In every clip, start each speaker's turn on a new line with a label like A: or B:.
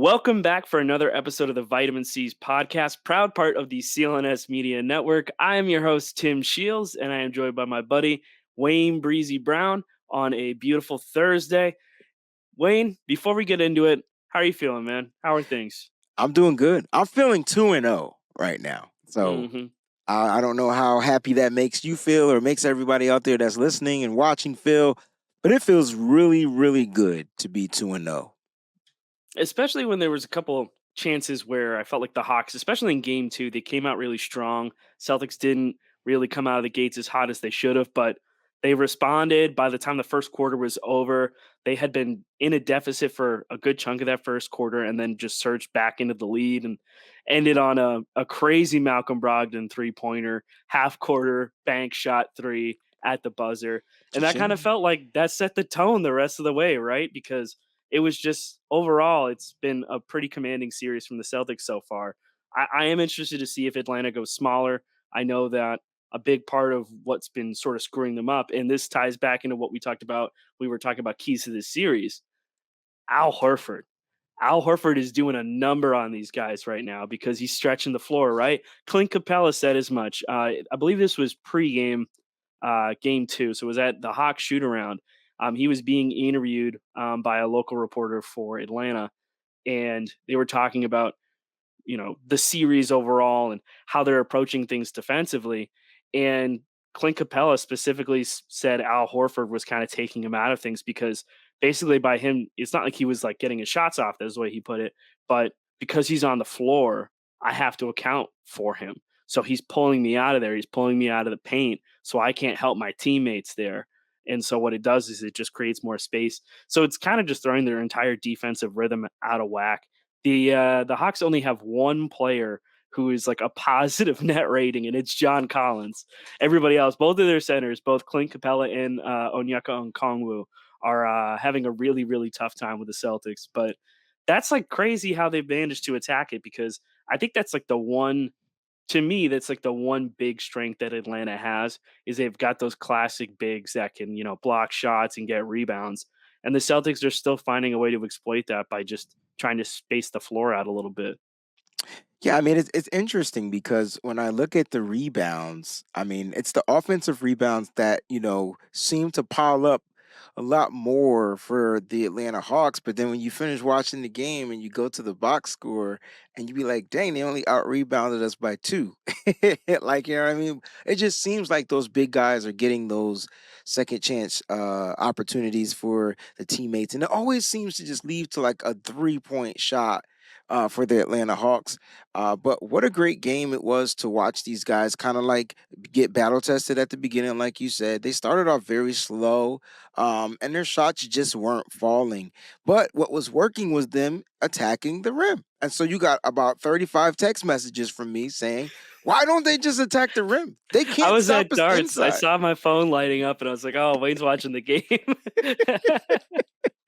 A: Welcome back for another episode of the Vitamin C's podcast, proud part of the CLNS Media Network. I am your host, Tim Sheils, and I am joined by my buddy, Wayne Breezie Brown, on a beautiful Thursday. Wayne, before we get into it, how are you feeling, man? How are things?
B: I'm doing good. I'm feeling 2-0 right now. So
A: Mm-hmm.
B: I don't know how happy that makes you feel or makes everybody out there that's listening and watching feel, but it feels really, really good to be 2-0.
A: Especially when there was a couple chances where I felt like the Hawks, especially in game two, they came out really strong. Celtics didn't really come out of the gates as hot as they should have, but they responded. By the time the first quarter was over, they had been in a deficit for a good chunk of that first quarter and then just surged back into the lead and ended on a crazy Malcolm Brogdon three-pointer, half-quarter bank shot three at the buzzer. And that kind of felt like that set the tone the rest of the way, right? Because it was just overall, it's been a pretty commanding series from the Celtics so far. I am interested to see if Atlanta goes smaller. I know that a big part of what's been sort of screwing them up, and this ties back into what we talked about. We were talking about keys to this series. Al Horford. Al Horford is doing a number on these guys right now because he's stretching the floor, right? Clint Capella said as much. I believe this was pregame, game two. So it was at the Hawks shoot around. He was being interviewed by a local reporter for Atlanta, and they were talking about the series overall and how they're approaching things defensively. And Clint Capella specifically said Al Horford was kind of taking him out of things because basically by him, it's not like he was like getting his shots off. That's the way he put it. But because he's on the floor, I have to account for him. So he's pulling me out of there. He's pulling me out of the paint. So I can't help my teammates there. And so what it does is it just creates more space. So it's kind of just throwing their entire defensive rhythm out of whack. The Hawks only have one player who is like a positive net rating, and it's John Collins. Everybody else, both of their centers, both Clint Capella and Onyeka Okongwu, are having a really, really tough time with the Celtics. But that's like crazy how they've managed to attack it because I think that's like the one, to me, that's like the one big strength that Atlanta has is they've got those classic bigs that can, block shots and get rebounds. And the Celtics are still finding a way to exploit that by just trying to space the floor out a little bit.
B: Yeah, I mean, it's interesting because when I look at the rebounds, I mean, it's the offensive rebounds that, seem to pile up a lot more for the Atlanta Hawks. But then when you finish watching the game and you go to the box score and you be like, dang, they only out rebounded us by two. Like, you know what I mean? It just seems like those big guys are getting those second chance opportunities for the teammates. And it always seems to just lead to like a 3-point shot for the Atlanta Hawks. But what a great game it was to watch these guys kind of like get battle tested at the beginning, like you said. They started off very slow, and their shots just weren't falling. But what was working was them attacking the rim. And so you got about 35 text messages from me saying, why don't they just attack the rim? They
A: I
B: can't
A: was
B: stop
A: at
B: us
A: darts. I
B: inside.
A: saw my phone lighting up, and I was like, "Oh, Wayne's watching the game."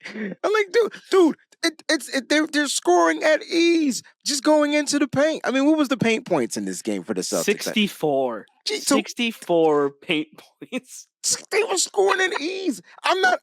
B: I'm like, dude, they're scoring at ease, just going into the paint. I mean, what was the paint points in this game for the Celtics?
A: 64.
B: Gee, so
A: 64 paint points.
B: they were scoring at ease. I'm not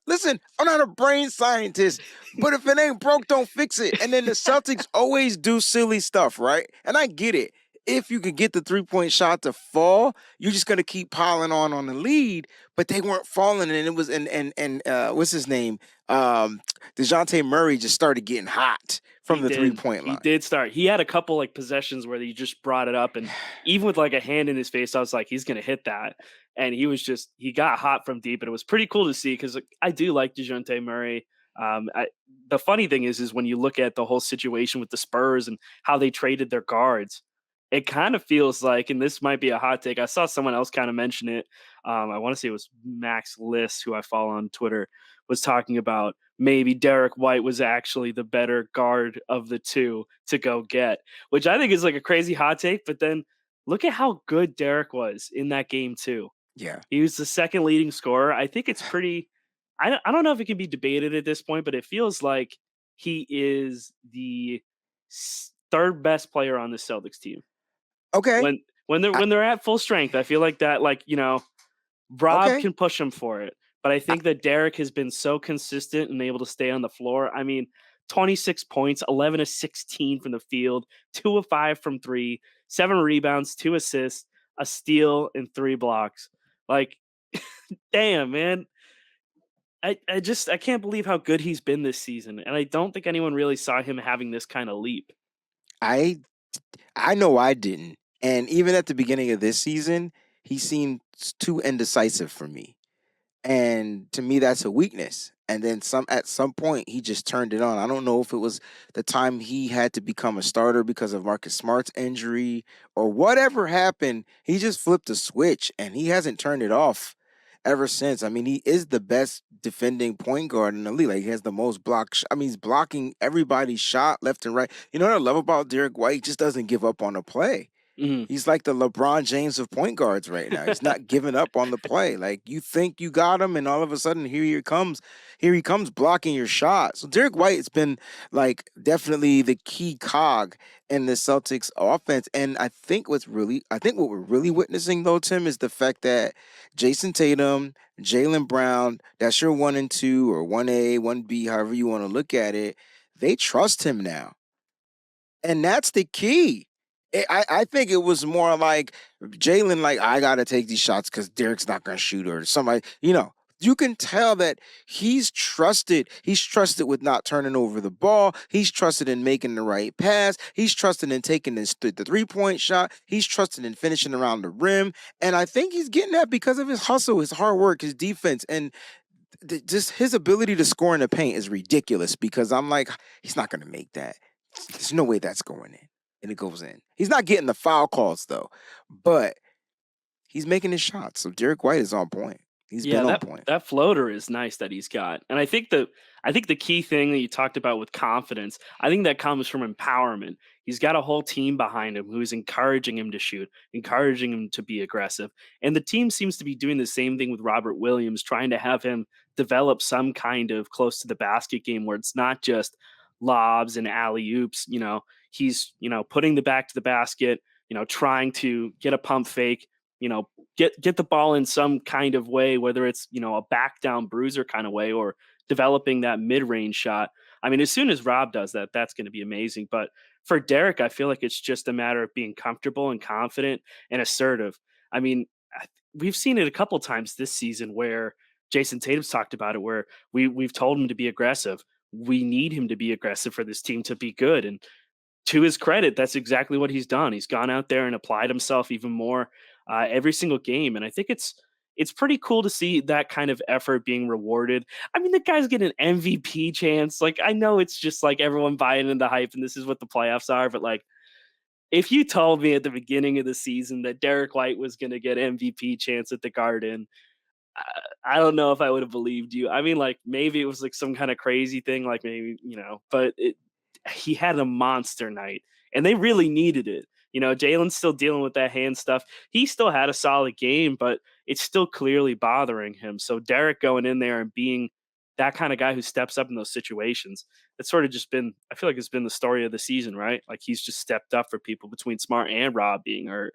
B: a brain scientist, but if it ain't broke, don't fix it. And then the Celtics always do silly stuff, right? And I get it. If you can get the 3-point shot to fall, you're just gonna keep piling on the lead. But they weren't falling, and it was and what's his name? Dejounte Murray just started getting hot from
A: He
B: the
A: did.
B: 3-point
A: He
B: line.
A: did start. He had a couple like possessions where he just brought it up, and even with like a hand in his face, I was like, he's gonna hit that. And he got hot from deep, and it was pretty cool to see because I do like Dejounte Murray. The funny thing is when you look at the whole situation with the Spurs and how they traded their guards, it kind of feels like, and this might be a hot take. I saw someone else kind of mention it. I want to say it was Max Liss, who I follow on Twitter, was talking about maybe Derek White was actually the better guard of the two to go get, which I think is like a crazy hot take. But then look at how good Derek was in that game too.
B: Yeah.
A: He was the second leading scorer. I think it's pretty. I don't know if it can be debated at this point, but it feels like he is the third best player on the Celtics team.
B: Okay.
A: When they're at full strength, I feel like that, Rob
B: Okay.
A: can push him for it. But I think that Derek has been so consistent and able to stay on the floor. I mean, 26 points, 11 of 16 from the field, 2 of 5 from 3, 7 rebounds, 2 assists, a steal, and 3 blocks. Like, damn, man. I can't believe how good he's been this season. And I don't think anyone really saw him having this kind of leap.
B: I I know I didn't. And even at the beginning of this season, he seemed too indecisive for me. And to me, that's a weakness. And then at some point he just turned it on. I don't know if it was the time he had to become a starter because of Marcus Smart's injury or whatever happened. He just flipped a switch and he hasn't turned it off ever since. I mean, he is the best defending point guard in the league. Like he has the most I mean, he's blocking everybody's shot left and right. You know what I love about Derek White? He just doesn't give up on a play.
A: Mhm.
B: He's like the LeBron James of point guards right now. He's not giving up on the play. Like you think you got him, and all of a sudden here he comes blocking your shot. So Derek White has been like definitely the key cog in the Celtics offense. And I think what we're really witnessing though, Tim, is the fact that Jason Tatum, Jaylen Brown, that's your 1 and 2 or 1A, 1B, however you want to look at it, they trust him now. And that's the key. I think it was more like Jalen, like, I got to take these shots because Derek's not going to shoot or somebody, you can tell that he's trusted. He's trusted with not turning over the ball. He's trusted in making the right pass. He's trusted in taking the 3-point shot. He's trusted in finishing around the rim. And I think he's getting that because of his hustle, his hard work, his defense. And just his ability to score in the paint is ridiculous because I'm like, he's not going to make that. There's no way that's going in. And it goes in. He's not getting the foul calls though, but he's making his shots. So Derek White is on point. He's
A: Yeah,
B: been on
A: that
B: point.
A: that floater is nice that he's got. And I think the key thing that you talked about with confidence, I think that comes from empowerment. He's got a whole team behind him who's encouraging him to shoot, encouraging him to be aggressive. And the team seems to be doing the same thing with Robert Williams, trying to have him develop some kind of close to the basket game where it's not just lobs and alley oops. He's, putting the back to the basket, trying to get a pump fake, you know, get the ball in some kind of way, whether it's a back down bruiser kind of way or developing that mid range shot. I mean, as soon as Rob does that, that's going to be amazing. But for Derek, I feel like it's just a matter of being comfortable and confident and assertive. I mean, we've seen it a couple times this season where Jason Tatum's talked about it, where we've told him to be aggressive. We need him to be aggressive for this team to be good, and to his credit, that's exactly what he's done. He's gone out there and applied himself even more every single game, and I think it's pretty cool to see that kind of effort being rewarded. I mean, the guy's getting an MVP chance. Like, I know it's just like everyone buying in the hype, and this is what the playoffs are, but like, if you told me at the beginning of the season that Derek White was going to get MVP chance at the Garden, I don't know if I would have believed you. I mean, like maybe it was like some kind of crazy thing, like maybe but he had a monster night, and they really needed it. Jalen's still dealing with that hand stuff. He still had a solid game, but it's still clearly bothering him. So Derek going in there and being that kind of guy who steps up in those situations, it's sort of just been. I feel like it's been the story of the season, right? Like he's just stepped up for people between Smart and Rob being hurt.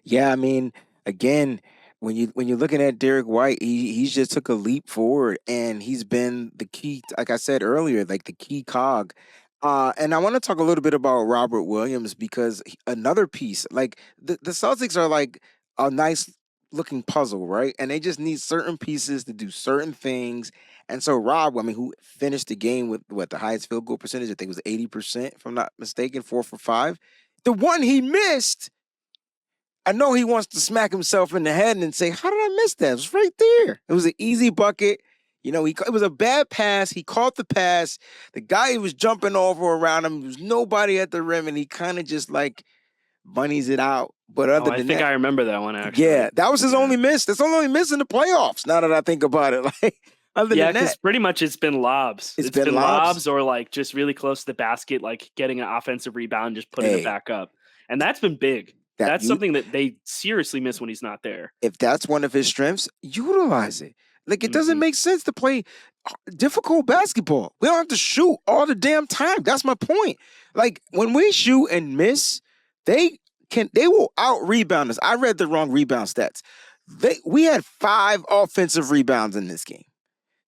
B: Yeah, I mean, again, when you're looking at Derek White, he's just took a leap forward, and he's been the key. Like I said earlier, like the key cog. And I want to talk a little bit about Robert Williams because another piece, like the Celtics are like a nice looking puzzle, right? And they just need certain pieces to do certain things. And so Rob, I mean, who finished the game with what the highest field goal percentage? I think it was 80%, if I'm not mistaken, 4 for 5. The one he missed, I know he wants to smack himself in the head and say, "How did I miss that? It was right there. It was an easy bucket." It was a bad pass. He caught the pass. The guy he was jumping over around him, there was nobody at the rim, and he kind of just like bunnies it out. But
A: Oh,
B: other
A: I
B: than
A: think
B: that,
A: I remember that one
B: yeah,
A: actually.
B: that was his
A: Yeah.
B: only miss. That's the only miss in the playoffs. Now that I think about it, like other
A: Yeah,
B: than
A: because
B: that,
A: pretty much it's been lobs.
B: it's
A: It's
B: been
A: been
B: lobs.
A: lobs or like just really close to the basket, like getting an offensive rebound, and just putting it
B: Hey,
A: back up. And that's been big.
B: that
A: That's
B: you
A: something that they seriously miss when he's not there.
B: if that's one of his strengths, utilize it. Like it doesn't
A: Hmm.
B: make sense to play difficult basketball. We don't have to shoot all the damn time. That's my point. Like when we shoot and miss, they will out rebound us. I read the wrong rebound stats. We had 5 offensive rebounds in this game.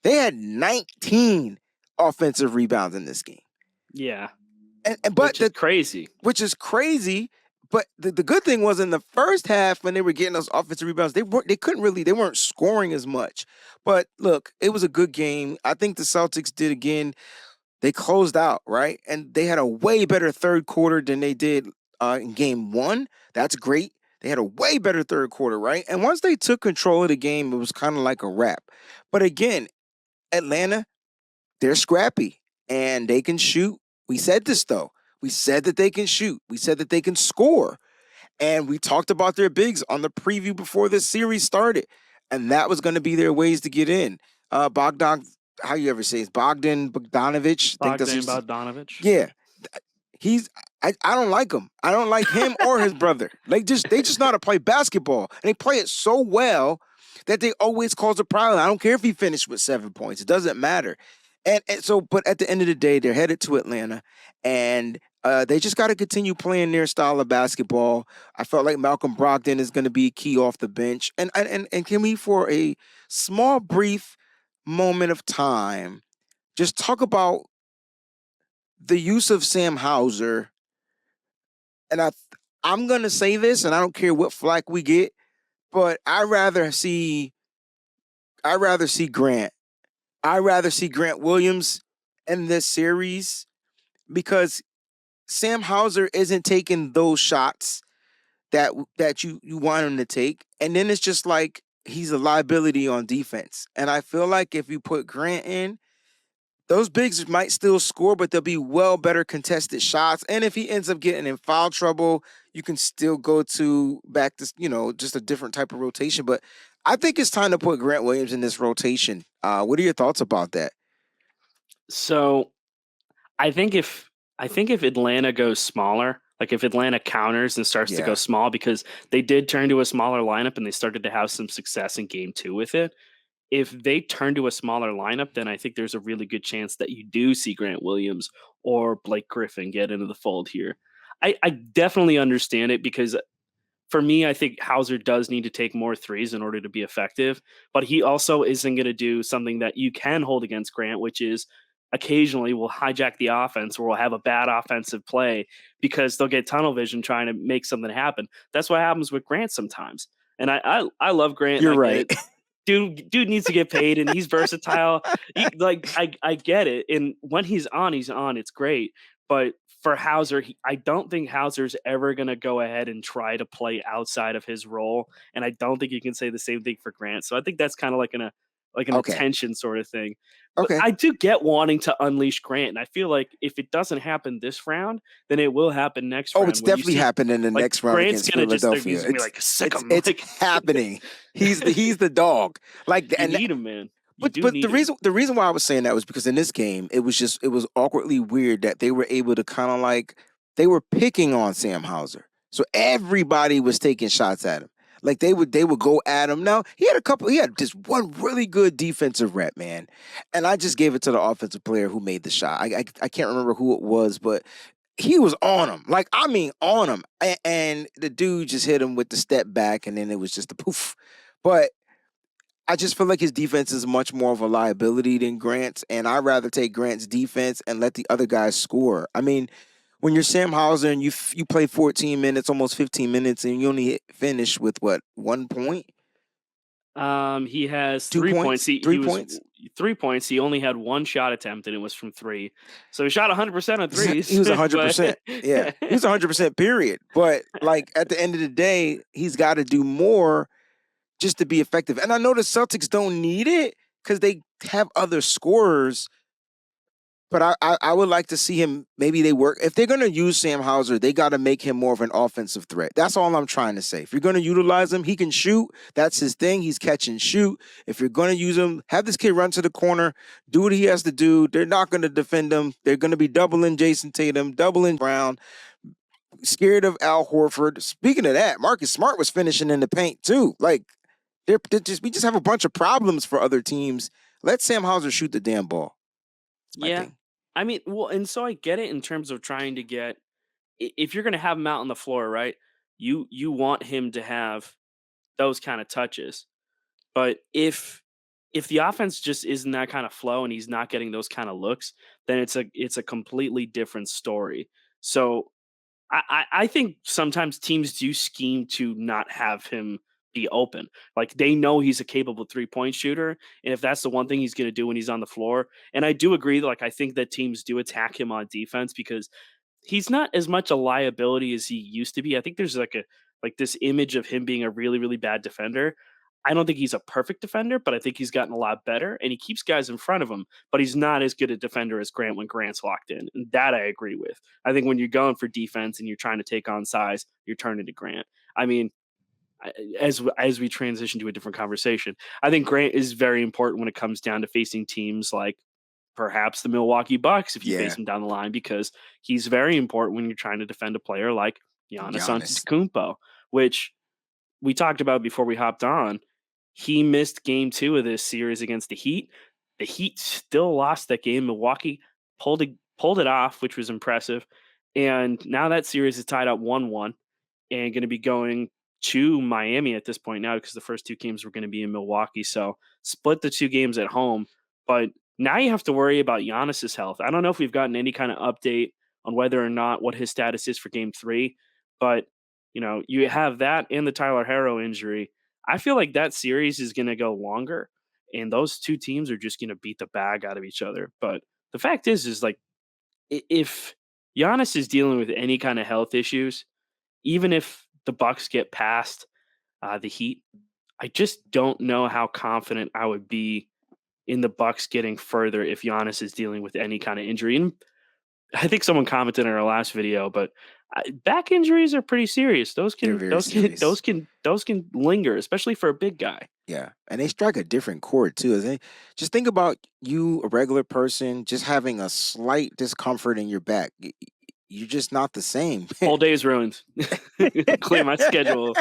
B: They had 19 offensive rebounds in this game.
A: Yeah,
B: And but
A: which is
B: the
A: crazy.
B: which is crazy. But the good thing was in the first half when they were getting those offensive rebounds, they weren't scoring as much. But look, it was a good game. I think the Celtics did again. They closed out, right? And they had a way better third quarter than they did in game one. That's great. They had a way better third quarter, right? And once they took control of the game, it was kind of like a wrap. But again, Atlanta, they're scrappy and they can shoot. We said this though. We said that they can shoot. We said that they can score. And we talked about their bigs on the preview before this series started. And that was going to be their ways to get in. Bogdan, how you ever say it? Bogdan Bogdanovich. I think that's
A: Bogdan
B: his,
A: Bogdanovich.
B: yeah. He's I don't like him. I don't like him or his brother. They just know how to play basketball. And they play it so well that they always cause a problem. I don't care if he finished with 7 points. It doesn't matter. And so, but at the end of the day, they're headed to Atlanta, and they just got to continue playing their style of basketball. I felt like Malcolm Brogdon is going to be key off the bench, and can we, for a small, brief moment of time, just talk about the use of Sam Hauser? And I'm going to say this, and I don't care what flack we get, but I rather see Grant. I rather see Grant Williams in this series because Sam Hauser isn't taking those shots that you want him to take, and then it's just like he's a liability on defense. And I feel like if you put Grant in, those bigs might still score, but they'll be well better contested shots. And if he ends up getting in foul trouble, you can still go to back to just a different type of rotation. But I think it's time to put Grant Williams in this rotation. What are your thoughts about that?
A: So I think if Atlanta goes smaller, like if Atlanta counters and starts to go
B: Yeah.
A: small, because they did turn to a smaller lineup and they started to have some success in game two with it. If they turn to a smaller lineup, then I think there's a really good chance that you do see Grant Williams or Blake Griffin get into the fold here. I definitely understand it because for me, I think Hauser does need to take more threes in order to be effective, but he also isn't going to do something that you can hold against Grant, which is occasionally we'll hijack the offense or we'll have a bad offensive play because they'll get tunnel vision trying to make something happen. That's what happens with Grant sometimes. And I love Grant and
B: You're
A: I get
B: right.
A: it. Dude needs to get paid and he's versatile. I get it. And when he's on, he's on. It's great. But for Hauser, I don't think Hauser's ever going to go ahead and try to play outside of his role, and I don't think you can say the same thing for Grant. So I think that's kind of like an
B: Okay.
A: attention sort of thing. But
B: Okay.
A: I do get wanting to unleash Grant, and I feel like if it doesn't happen this round, then it will happen next
B: Oh,
A: round
B: it's
A: when you
B: definitely
A: see
B: happening in the
A: like
B: next round
A: Grant's
B: against
A: gonna just
B: Philadelphia.
A: he's gonna be like sick
B: It's
A: him
B: it's
A: like
B: happening. He's the dog. Like
A: you
B: and
A: need him, man. You
B: But
A: do
B: but
A: need him.
B: the reason why I was saying that was because in this game it was awkwardly weird that they were able to kind of like they were picking on Sam Hauser, so everybody was taking shots at him. Like they would go at him. Now he had just one really good defensive rep, man, and I just gave it to the offensive player who made the shot. I can't remember who it was, but he was on him, like I mean on him, and the dude just hit him with the step back, and then it was just a poof. But I just feel like his defense is much more of a liability than Grant's, and I'd rather take Grant's defense and let the other guys score. I mean, when you're Sam Hauser and you play 14 minutes, almost 15 minutes, and you only finish with what 1 point,
A: He has 3 points.
B: 2 points,
A: He
B: three
A: was
B: points.
A: 3 points. He only had one shot attempt, and it was from three. So he shot 100% of
B: He
A: threes.
B: was 100%.
A: But
B: Yeah, he was 100%. Period. But like at the end of the day, he's got to do more just to be effective. And I know the Celtics don't need it because they have other scorers. But I would like to see him. Maybe they work. If they're going to use Sam Hauser, they got to make him more of an offensive threat. That's all I'm trying to say. If you're going to utilize him, he can shoot. That's his thing. He's catch and shoot. If you're going to use him, have this kid run to the corner, do what he has to do. They're not going to defend him. They're going to be doubling Jason Tatum, doubling Brown, scared of Al Horford. Speaking of that, Marcus Smart was finishing in the paint too. Like we just have a bunch of problems for other teams. Let Sam Hauser shoot the damn ball. That's my
A: yeah,
B: thing.
A: I mean, well, and so I get it in terms of trying to get if you're going to have him out on the floor, right? You want him to have those kind of touches. But if if the offense just isn't that kind of flow and he's not getting those kind of looks, then it's a completely different story. So I think sometimes teams do scheme to not have him be open. Like they know he's a capable 3-point shooter, and if that's the one thing he's going to do when he's on the floor, and I do agree. Like I think that teams do attack him on defense because he's not as much a liability as he used to be. I think there's like this image of him being a really really bad defender. I don't think he's a perfect defender, but I think he's gotten a lot better and he keeps guys in front of him, but he's not as good a defender as Grant when Grant's locked in. And that I agree with. I think when you're going for defense and you're trying to take on size, you're turning to Grant. I mean, as we transition to a different conversation, I think Grant is very important when it comes down to facing teams like perhaps the Milwaukee Bucks if you
B: Yeah,
A: face him down the line because he's very important when you're trying to defend a player like Giannis
B: Giannis.
A: Antetokounmpo, which we talked about before we hopped on. He missed game 2 of this series against the Heat. The Heat still lost that game. Milwaukee pulled it off, which was impressive. And now that series is tied up 1-1 and going to be going to Miami at this point now because the first 2 games were going to be in Milwaukee. So split the 2 games at home. But now you have to worry about Giannis's health. I don't know if we've gotten any kind of update on whether or not what his status is for game 3, but you have that and the Tyler Herro injury. I feel like that series is going to go longer and those 2 teams are just going to beat the bag out of each other. But the fact is like if Giannis is dealing with any kind of health issues, even if the Bucks get past the Heat, I just don't know how confident I would be in the Bucks getting further if Giannis is dealing with any kind of injury. And I think someone commented in our last video, but back injuries are pretty serious. Those
B: They're
A: can
B: very
A: those can
B: serious.
A: those can linger, especially for a big guy.
B: Yeah, and they strike a different chord too. Just think about you, a regular person, just having a slight discomfort in your back. You're just not the same.
A: Whole day is ruined. Clear my schedule.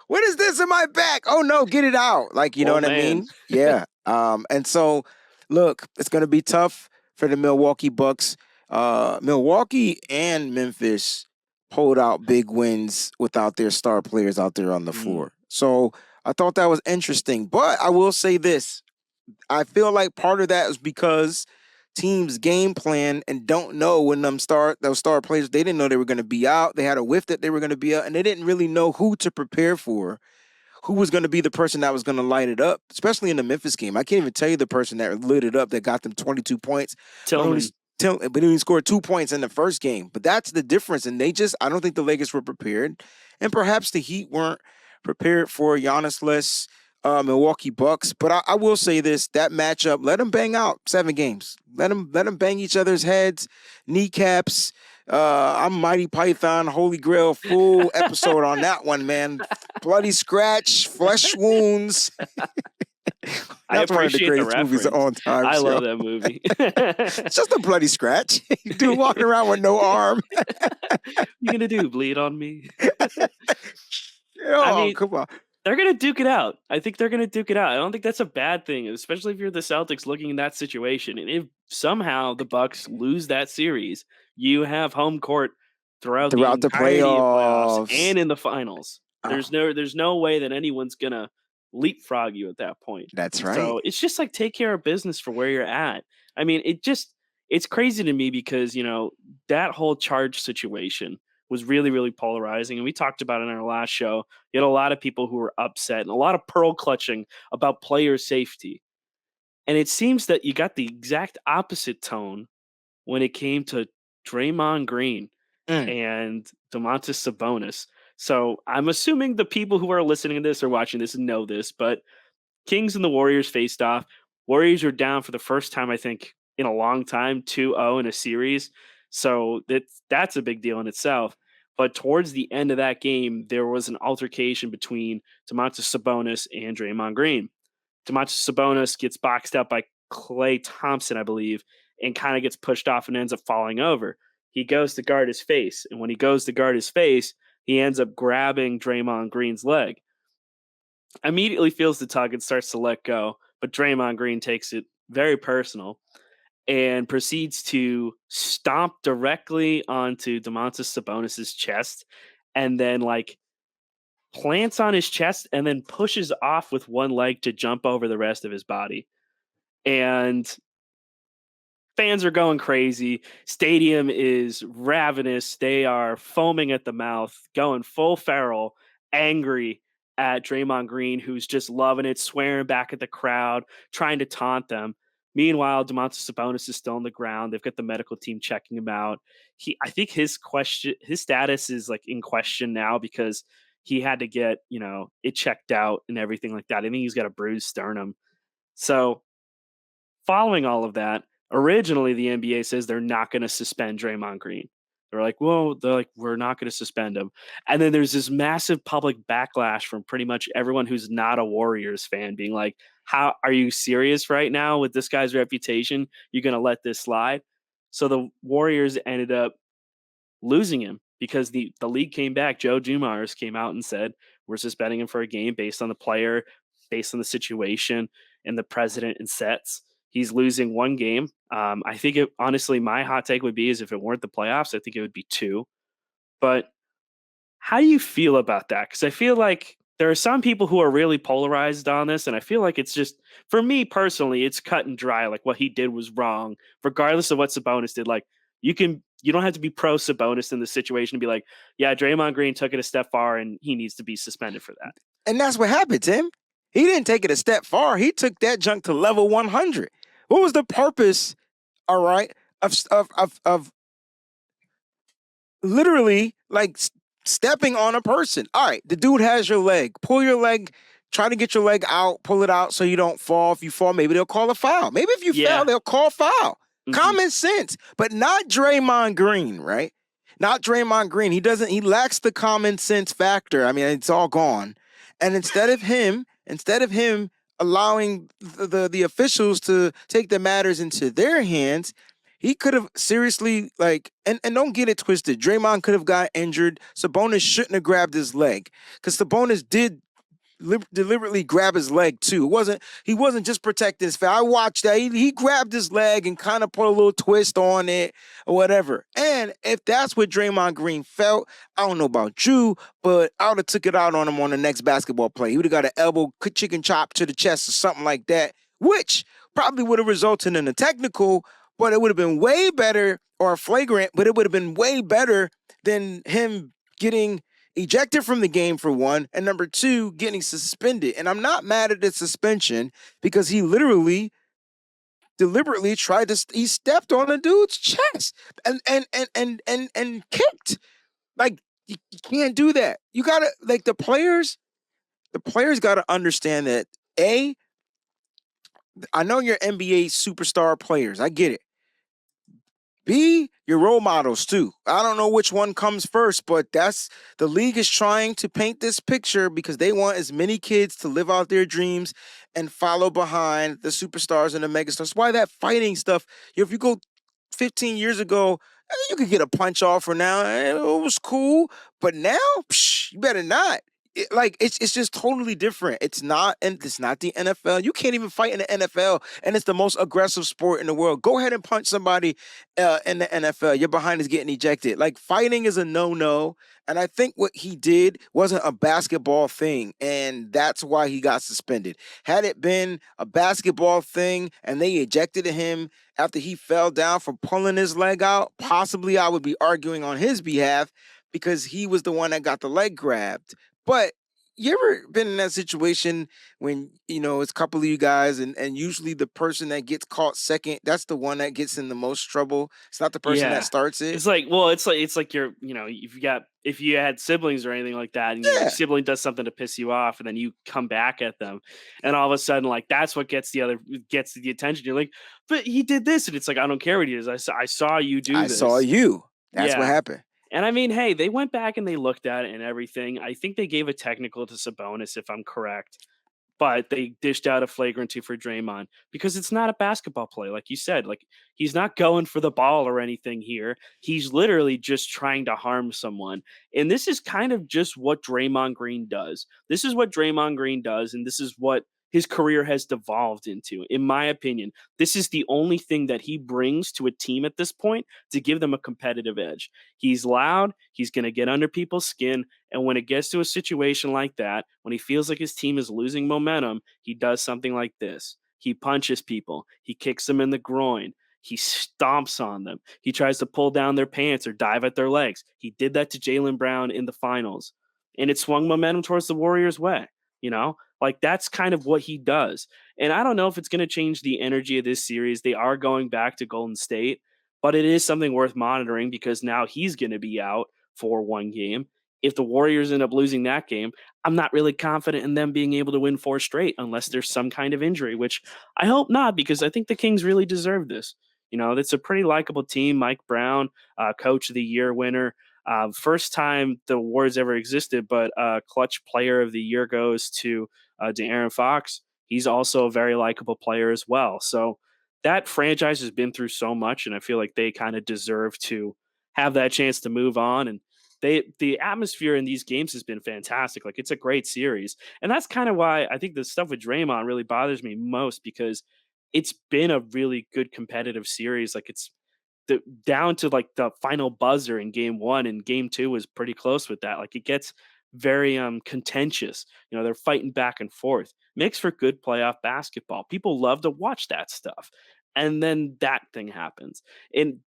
B: What is this in my back? Oh no, get it out. Like, you know
A: Oh
B: what I
A: man.
B: mean? Yeah. And so look, it's gonna be tough for the Milwaukee Bucks. Milwaukee and Memphis pulled out big wins without their star players out there on the
A: Mm.
B: floor. So I thought that was interesting. But I will say this. I feel like part of that is because teams game plan and don't know when those star players, they didn't know they were going to be out. They had a whiff that they were going to be out, and they didn't really know who to prepare for, who was going to be the person that was going to light it up, especially in the Memphis game. I can't even tell you the person that lit it up that got them 22 points, but only
A: Tillman.
B: but he only scored 2 points in the first game. But that's the difference. And I don't think the Lakers were prepared. And perhaps the Heat weren't prepared for Giannis-less Milwaukee Bucks. But I will say this, that matchup, let them bang out 7 games. Let them bang each other's heads, kneecaps. I'm Mighty Python, Holy Grail, full episode on that one, man. Bloody scratch, flesh wounds.
A: I
B: That's one of the
A: appreciate the
B: greatest movies of
A: reference.
B: all time,
A: I
B: yo.
A: love that movie.
B: It's just a bloody scratch. Dude walking around with no arm.
A: You gonna do bleed on me? I
B: Oh,
A: mean,
B: come on.
A: they're gonna duke it out. I think they're gonna duke it out. I don't think that's a bad thing, especially if you're the Celtics looking in that situation. And if somehow the Bucks lose that series, you have home court throughout the
B: Throughout the
A: entirety of playoffs
B: playoffs.
A: and in the finals.
B: Oh,
A: There's no way that anyone's gonna leapfrog you at that point.
B: that's right.
A: So it's just like take care of business for where you're at. I mean, it's crazy to me because that whole charge situation was really, really polarizing. And we talked about it in our last show. You had a lot of people who were upset and a lot of pearl clutching about player safety. And it seems that you got the exact opposite tone when it came to Draymond Green
B: Mm.
A: and Domantas Sabonis. So I'm assuming the people who are listening to this or watching this know this, but Kings and the Warriors faced off. Warriors are down for the first time, I think, in a long time, 2-0 in a series. So that's a big deal in itself. But towards the end of that game, there was an altercation between Domantas Sabonis and Draymond Green. Domantas Sabonis gets boxed up by Klay Thompson, I believe, and kind of gets pushed off and ends up falling over. He goes to guard his face. And when he goes to guard his face, he ends up grabbing Draymond Green's leg. Immediately feels the tug and starts to let go, but Draymond Green takes it very personal and proceeds to stomp directly onto Domantas Sabonis's chest and then like plants on his chest, and then pushes off with one leg to jump over the rest of his body. And fans are going crazy. Stadium is ravenous. They are foaming at the mouth, going full feral, angry at Draymond Green, who's just loving it, swearing back at the crowd, trying to taunt them. Meanwhile, Domantas Sabonis is still on the ground. They've got the medical team checking him out. I think his status is like in question now because he had to get, it checked out and everything like that. I think he's got a bruised sternum. So following all of that, originally the NBA says they're not going to suspend Draymond Green. We're not going to suspend him. And then there's this massive public backlash from pretty much everyone who's not a Warriors fan being like, how are you serious right now with this guy's reputation? You're going to let this slide? So the Warriors ended up losing him because the league came back. Joe Dumars came out and said, we're suspending him for a game based on the player, based on the situation, and the president and sets. He's losing one game. I think honestly, my hot take would be is if it weren't the playoffs, I think it would be two. But how do you feel about that? Because I feel like there are some people who are really polarized on this, and I feel like it's just, for me personally, it's cut and dry. Like what he did was wrong, regardless of what Sabonis did. Like you don't have to be pro Sabonis in the situation and be like, yeah, Draymond Green took it a step far and he needs to be suspended for that.
B: And that's what happened, Tim. He didn't take it a step far. He took that junk to level 100. What was the purpose, all right, of literally like stepping on a person? All right, the dude has your leg. Pull your leg, try to get your leg out, pull it out so you don't fall. If you fall, maybe they'll call a foul. Maybe if you fail, they'll call foul. Mm-hmm. Common sense, but not Draymond Green, right? Not Draymond Green. He lacks the common sense factor. I mean, it's all gone. And instead of him allowing the officials to take the matters into their hands, he could have seriously, like, and don't get it twisted, Draymond could have got injured. Sabonis shouldn't have grabbed his leg because Sabonis did deliberately grab his leg too. He wasn't just protecting his face. I watched that. He grabbed his leg and kind of put a little twist on it or whatever. And if that's what Draymond Green felt, I don't know about you, but I would have took it out on him on the next basketball play. He would have got an elbow chicken chop to the chest or something like that, which probably would have resulted in a technical, but it would have been way better, or a flagrant, but it would have been way better than him getting ejected from the game, for one, and number two, getting suspended. And I'm not mad at the suspension because he deliberately he stepped on a dude's chest and kicked. Like, you can't do that. You gotta, like, the players gotta understand that I know you're NBA superstar players. I get it. B, your role models too. I don't know which one comes first, but the league is trying to paint this picture because they want as many kids to live out their dreams and follow behind the superstars and the megastars. Why that fighting stuff? If you go 15 years ago, you could get a punch off for now. It was cool, but now, you better not. It's just totally different. It's not the NFL. You can't even fight in the NFL, and it's the most aggressive sport in the world. Go ahead and punch somebody in the NFL. Your behind is getting ejected. Like, fighting is a no-no, and I think what he did wasn't a basketball thing, and that's why he got suspended. Had it been a basketball thing and they ejected him after he fell down for pulling his leg out, possibly I would be arguing on his behalf because he was the one that got the leg grabbed. But you ever been in that situation when, it's a couple of you guys and usually the person that gets caught second, that's the one that gets in the most trouble. It's not the person that starts it.
A: It's like you're, if you had siblings or anything like that and your sibling does something to piss you off and then you come back at them and all of a sudden, like, that's what gets the attention. You're like, but he did this. And it's like, I don't care what he does. I saw you do this.
B: I saw you. That's what happened.
A: And I mean, hey, they went back and they looked at it and everything. I think they gave a technical to Sabonis, if I'm correct. But they dished out a flagrant 2 for Draymond because it's not a basketball play. Like you said, like, he's not going for the ball or anything here. He's literally just trying to harm someone. And this is kind of just what Draymond Green does. This is what Draymond Green does. And this is what his career has devolved into. In my opinion, this is the only thing that he brings to a team at this point to give them a competitive edge. He's loud, he's going to get under people's skin, and when it gets to a situation like that, when he feels like his team is losing momentum, he does something like this. He punches people, he kicks them in the groin, he stomps on them, he tries to pull down their pants or dive at their legs. He did that to Jaylen Brown in the finals, and it swung momentum towards the Warriors' way. Like that's kind of what he does. And I don't know if it's going to change the energy of this series. They are going back to Golden State, but it is something worth monitoring because now he's going to be out for one game. If the Warriors end up losing that game, I'm not really confident in them being able to win 4 straight unless there's some kind of injury, which I hope not, because I think the Kings really deserve this. It's a pretty likable team. Mike Brown, coach of the year winner. First time the awards ever existed, but clutch player of the year goes to De'Aaron Fox. He's also a very likable player as well. So that franchise has been through so much, and I feel like they kind of deserve to have that chance to move on. And the atmosphere in these games has been fantastic. Like, it's a great series. And that's kind of why I think the stuff with Draymond really bothers me most, because it's been a really good competitive series. Like, it's down to like the final buzzer in game 1, and game 2 was pretty close with that. Like, it gets very contentious. They're fighting back and forth. Makes for good playoff basketball. People love to watch that stuff. And then that thing happens. And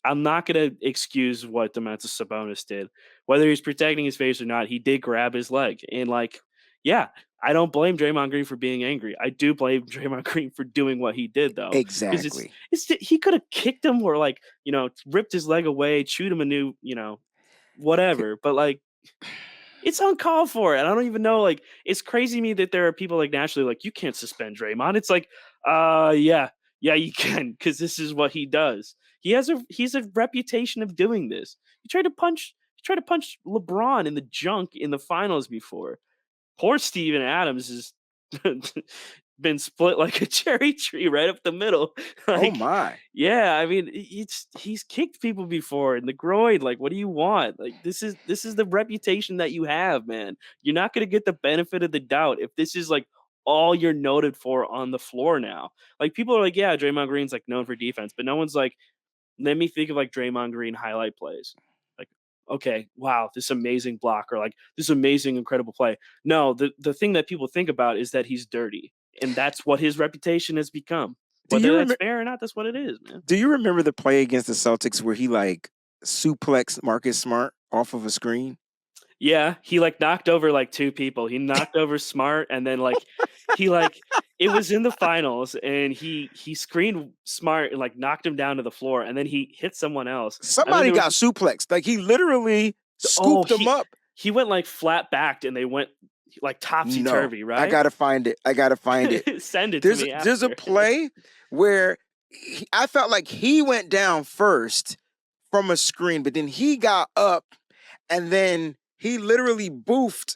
A: I'm not going to excuse what Domantas Sabonis did. Whether he's protecting his face or not, he did grab his leg. And yeah, I don't blame Draymond Green for being angry. I do blame Draymond Green for doing what he did, though.
B: Exactly.
A: He could have kicked him or ripped his leg away, chewed him a new, whatever. But it's uncalled for. And I don't even know, it's crazy to me that there are people naturally you can't suspend Draymond. It's yeah, you can, because this is what he does. He's a reputation of doing this. He tried to punch LeBron in the junk in the finals before. Poor Steven Adams has been split like a cherry tree right up the middle.
B: Oh my.
A: Yeah, I mean, he's kicked people before in the groin. What do you want? This is the reputation that you have, man. You're not going to get the benefit of the doubt if this is all you're noted for on the floor now. People are yeah, Draymond Green's known for defense, but no one's let me think of Draymond Green highlight plays. Okay, wow, this amazing block, or this amazing, incredible play. No, the thing that people think about is that he's dirty, and that's what his reputation has become. Whether that's fair or not, that's what it is, man.
B: Do you remember the play against the Celtics where he suplexed Marcus Smart off of a screen?
A: Yeah, he knocked over 2 people. He knocked over Smart, and then he it was in the finals, and he screened Smart and knocked him down to the floor, and then he hit someone else.
B: Somebody got suplexed. He literally scooped him up.
A: He went flat backed, and they went topsy turvy. Right?
B: I gotta find it.
A: Send it to me.
B: There's a play where I felt like he went down first from a screen, but then he got up, and then he literally boofed,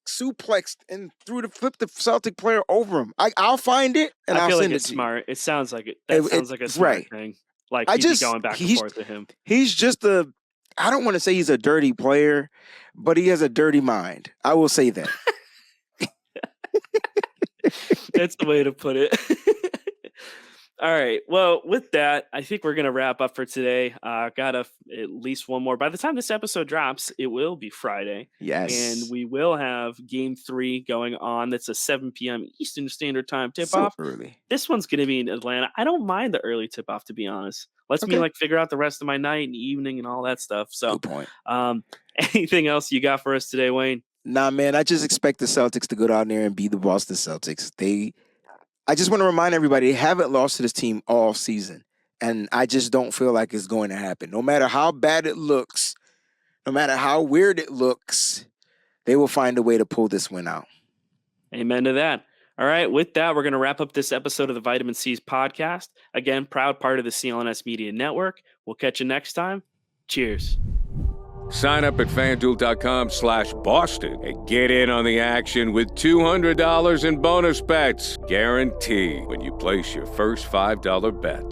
B: suplexed, and flipped the Celtic player over him. I'll find it, and I'll send it to
A: smart.
B: you.
A: It sounds like it. That sounds like a smart thing. He's going back and forth with him.
B: He's just I don't want to say he's a dirty player, but he has a dirty mind. I will say that.
A: That's the way to put it. All right. Well, with that, I think we're going to wrap up for today. Got at least one more. By the time this episode drops, it will be Friday.
B: Yes.
A: And we will have game 3 going on. That's a 7 p.m. Eastern Standard Time tip-off.
B: So early.
A: This one's going to be in Atlanta. I don't mind the early tip-off, to be honest. Lets me figure out the rest of my night and evening and all that stuff. So,
B: good point.
A: Anything else you got for us today, Wayne?
B: Nah, man. I just expect the Celtics to go down there and beat the Boston Celtics. I just want to remind everybody, they haven't lost to this team all season. And I just don't feel like it's going to happen. No matter how bad it looks, no matter how weird it looks, they will find a way to pull this win out.
A: Amen to that. All right. With that, we're going to wrap up this episode of the Vitamin C's podcast. Again, proud part of the CLNS Media Network. We'll catch you next time. Cheers.
C: Sign up at FanDuel.com/Boston and get in on the action with $200 in bonus bets. Guaranteed when you place your first $5 bet.